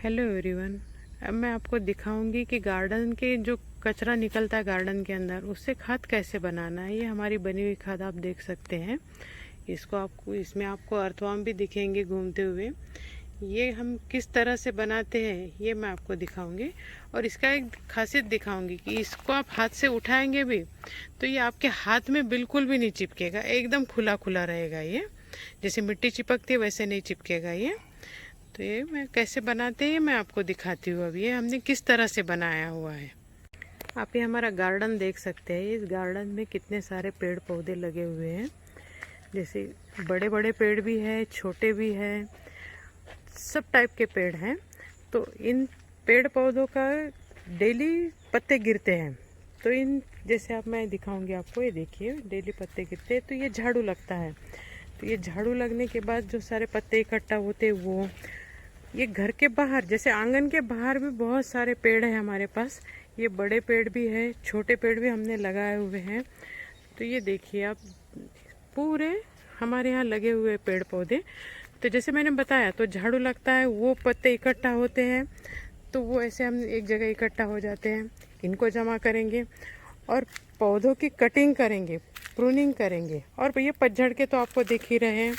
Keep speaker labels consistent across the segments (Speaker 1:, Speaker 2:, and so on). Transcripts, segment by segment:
Speaker 1: Hello everyone. अब मैं आपको दिखाऊंगी कि गार्डन के जो कचरा निकलता है गार्डन के अंदर उससे खाद कैसे बनाना है। ये हमारी बनी हुई खाद आप देख सकते हैं। इसमें आपको अर्थवर्म भी दिखेंगे घूमते हुए। ये हम किस तरह से बनाते हैं ये मैं आपको दिखाऊंगी और इसका एक खासियत दिखाऊंगी कि इसको आप हाथ से उठाएंगे भी तो ये आपके हाथ में बिल्कुल भी नहीं चिपकेगा, एकदम खुला खुला रहेगा। ये जैसे मिट्टी चिपकती है वैसे नहीं चिपकेगा ये। तो ये मैं कैसे बनाते हैं मैं आपको दिखाती हूँ। अब ये हमने किस तरह से बनाया हुआ है। आप ये हमारा गार्डन देख सकते हैं। इस गार्डन में कितने सारे पेड़ पौधे लगे हुए हैं। जैसे बड़े बड़े पेड़ भी है, छोटे भी हैं, सब टाइप के पेड़ हैं। तो इन पेड़ पौधों का डेली पत्ते गिरते हैं। तो इन जैसे आप मैं दिखाऊंगी आपको, ये देखिए डेली पत्ते गिरते हैं। तो ये झाड़ू लगता है। तो ये झाड़ू लगने के बाद जो सारे पत्ते इकट्ठा होते हैं वो ये घर के बाहर जैसे आंगन के बाहर भी बहुत सारे पेड़ हैं हमारे पास। ये बड़े पेड़ भी है, छोटे पेड़ भी हमने लगाए हुए हैं। तो ये देखिए आप, पूरे हमारे यहाँ लगे हुए पेड़ पौधे। तो जैसे मैंने बताया, तो झाड़ू लगता है, वो पत्ते इकट्ठा होते हैं। तो वो ऐसे हम एक जगह इकट्ठा हो जाते हैं। इनको जमा करेंगे और पौधों की कटिंग करेंगे, प्रूनिंग करेंगे। और ये पतझड़ के तो आपको दिख ही रहे हैं।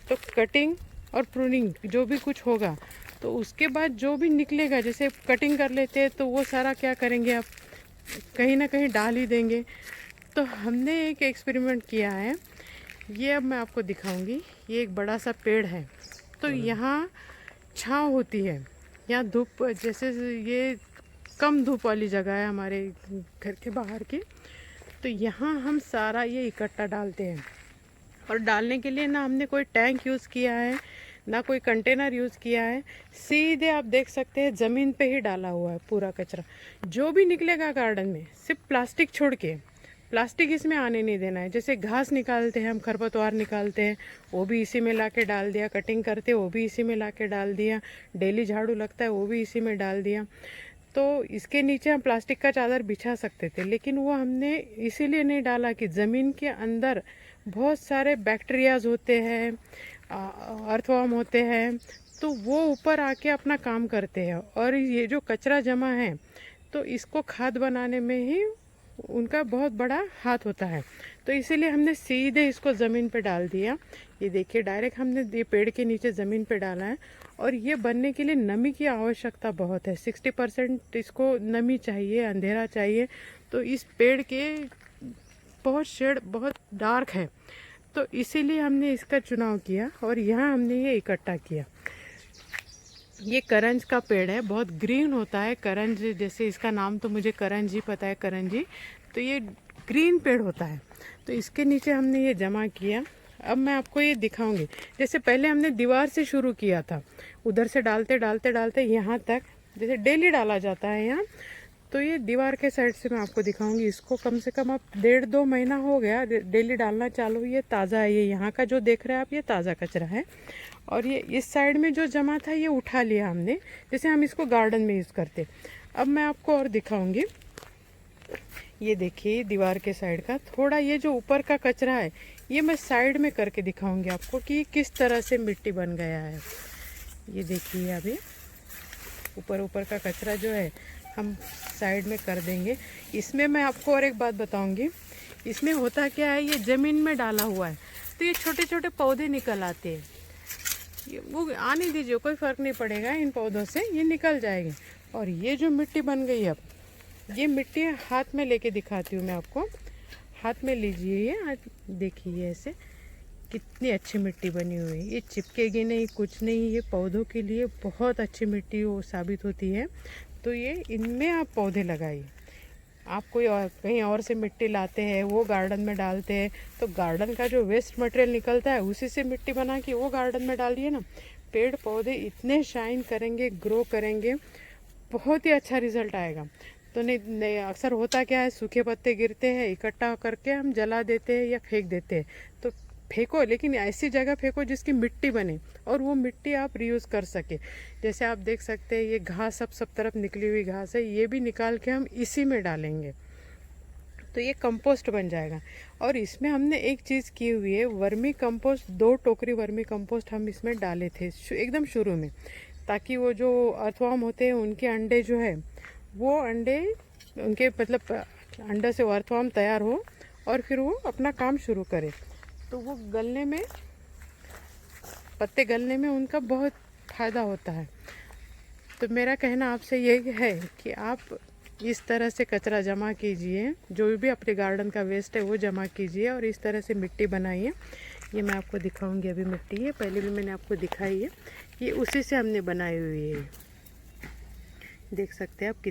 Speaker 1: तो कटिंग और प्रूनिंग जो भी कुछ होगा तो उसके बाद जो भी निकलेगा, जैसे कटिंग कर लेते हैं तो वो सारा क्या करेंगे आप कहीं ना कहीं डाल ही देंगे। तो हमने एक एक्सपेरिमेंट किया है, ये अब मैं आपको दिखाऊंगी। ये एक बड़ा सा पेड़ है। तो यहाँ छाँव होती है, यहाँ धूप, जैसे ये कम धूप वाली जगह है हमारे घर के बाहर की। तो यहाँ हम सारा ये इकट्ठा डालते हैं। और डालने के लिए ना हमने कोई टैंक यूज़ किया है, ना कोई कंटेनर यूज़ किया है। सीधे आप देख सकते हैं ज़मीन पे ही डाला हुआ है पूरा कचरा। जो भी निकलेगा गार्डन में, सिर्फ प्लास्टिक छोड़ के, प्लास्टिक इसमें आने नहीं देना है। जैसे घास निकालते हैं हम, खरपतवार निकालते हैं, वो भी इसी में ला के डाल दिया। कटिंग करते हैं वो भी इसी में ला के डाल दिया। डेली झाड़ू लगता है वो भी इसी में डाल दिया। तो इसके नीचे हम प्लास्टिक का चादर बिछा सकते थे, लेकिन वो हमने इसीलिए नहीं डाला कि ज़मीन के अंदर बहुत सारे बैक्टीरियाज होते हैं, अर्थवर्म होते हैं। तो वो ऊपर आके अपना काम करते हैं और ये जो कचरा जमा है तो इसको खाद बनाने में ही उनका बहुत बड़ा हाथ होता है। तो इसीलिए हमने सीधे इसको ज़मीन पे डाल दिया। ये देखिए डायरेक्ट हमने ये पेड़ के नीचे ज़मीन पे डाला है। और ये बनने के लिए नमी की आवश्यकता बहुत है। 60% इसको नमी चाहिए, अंधेरा चाहिए। तो इस पेड़ के बहुत शेड बहुत डार्क है, तो इसीलिए हमने इसका चुनाव किया और यहाँ हमने ये इकट्ठा किया। ये करंज का पेड़ है, बहुत ग्रीन होता है करंज। जैसे इसका नाम तो मुझे करंज ही पता है, करंजी। तो ये ग्रीन पेड़ होता है। तो इसके नीचे हमने ये जमा किया। अब मैं आपको ये दिखाऊंगी। जैसे पहले हमने दीवार से शुरू किया था, उधर से डालते डालते डालते यहाँ तक, जैसे डेली डाला जाता है यहाँ। तो ये दीवार के साइड से मैं आपको दिखाऊंगी। इसको कम से कम अब 1.5-2 महीना हो गया डेली डालना चालू। ये ताज़ा है, ये यहाँ का जो देख रहे हैं आप, ये ताज़ा कचरा है। और ये इस साइड में जो जमा था ये उठा लिया हमने, जैसे हम इसको गार्डन में यूज़ करते। अब मैं आपको और दिखाऊंगी। ये देखिए दीवार के साइड का थोड़ा, ये जो ऊपर का कचरा है ये मैं साइड में करके दिखाऊंगी आपको कि किस तरह से मिट्टी बन गया है। ये देखिए अभी ऊपर ऊपर का कचरा जो है हम साइड में कर देंगे। इसमें मैं आपको और एक बात बताऊंगी। इसमें होता क्या है, ये ज़मीन में डाला हुआ है तो ये छोटे छोटे पौधे निकल आते हैं। ये वो आने दीजिए, कोई फ़र्क नहीं पड़ेगा, इन पौधों से ये निकल जाएंगे। और ये जो मिट्टी बन गई, अब ये मिट्टी हाथ में लेके दिखाती हूँ मैं आपको। हाथ में लीजिए, ये देखिए ऐसे कितनी अच्छी मिट्टी बनी हुई है। ये चिपकेगी नहीं, कुछ नहीं। ये पौधों के लिए बहुत अच्छी मिट्टी वो साबित होती है। तो ये इनमें आप पौधे लगाइए। आप कोई और कहीं और से मिट्टी लाते हैं वो गार्डन में डालते हैं, तो गार्डन का जो वेस्ट मटेरियल निकलता है उसी से मिट्टी बना के वो गार्डन में डालिए ना। पेड़ पौधे इतने शाइन करेंगे, ग्रो करेंगे, बहुत ही अच्छा रिजल्ट आएगा। तो नहीं अक्सर होता क्या है, सूखे पत्ते गिरते हैं, इकट्ठा करके हम जला देते हैं या फेंक देते हैं। तो फेंको, लेकिन ऐसी जगह फेंको जिसकी मिट्टी बने और वो मिट्टी आप रीयूज़ कर सके। जैसे आप देख सकते हैं ये घास सब तरफ निकली हुई घास है, ये भी निकाल के हम इसी में डालेंगे तो ये कंपोस्ट बन जाएगा। और इसमें हमने एक चीज़ की हुई है, वर्मी कंपोस्ट। 2 टोकरी वर्मी कंपोस्ट हम इसमें डाले थे एकदम शुरू में। ताकि वो जो अर्थवर्म होते हैं उनके अंडे जो है वो अंडे उनके मतलब अंडे से वो अर्थवर्म तैयार हो और फिर वो अपना काम शुरू करे। तो वो गलने में, पत्ते गलने में उनका बहुत फ़ायदा होता है। तो मेरा कहना आपसे यही है कि आप इस तरह से कचरा जमा कीजिए, जो भी अपने गार्डन का वेस्ट है वो जमा कीजिए और इस तरह से मिट्टी बनाइए। ये मैं आपको दिखाऊंगी, अभी मिट्टी है, पहले भी मैंने आपको दिखाई है, ये उसी से हमने बनाई हुई है। देख सकते हैं आप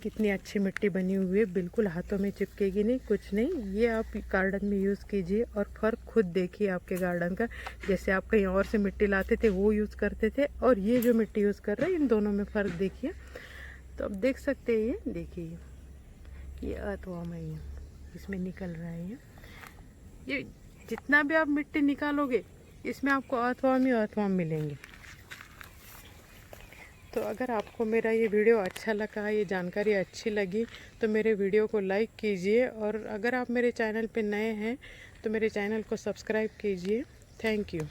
Speaker 1: कितनी अच्छी मिट्टी बनी हुई है, बिल्कुल हाथों में चिपकेगी नहीं, कुछ नहीं। ये आप गार्डन में यूज़ कीजिए और फ़र्क खुद देखिए आपके गार्डन का। जैसे आप कहीं और से मिट्टी लाते थे वो यूज़ करते थे और ये जो मिट्टी यूज़ कर रहे हैं, इन दोनों में फ़र्क देखिए। तो अब देख सकते हैं, ये देखिए ये अर्थवर्म है, ये इसमें निकल रहा है। ये जितना भी आप मिट्टी निकालोगे इसमें आपको अर्थवर्म ही अर्थवर्म मिलेंगे। तो अगर आपको मेरा ये वीडियो अच्छा लगा, ये जानकारी अच्छी लगी, तो मेरे वीडियो को लाइक कीजिए और अगर आप मेरे चैनल पे नए हैं तो मेरे चैनल को सब्सक्राइब कीजिए। Thank you.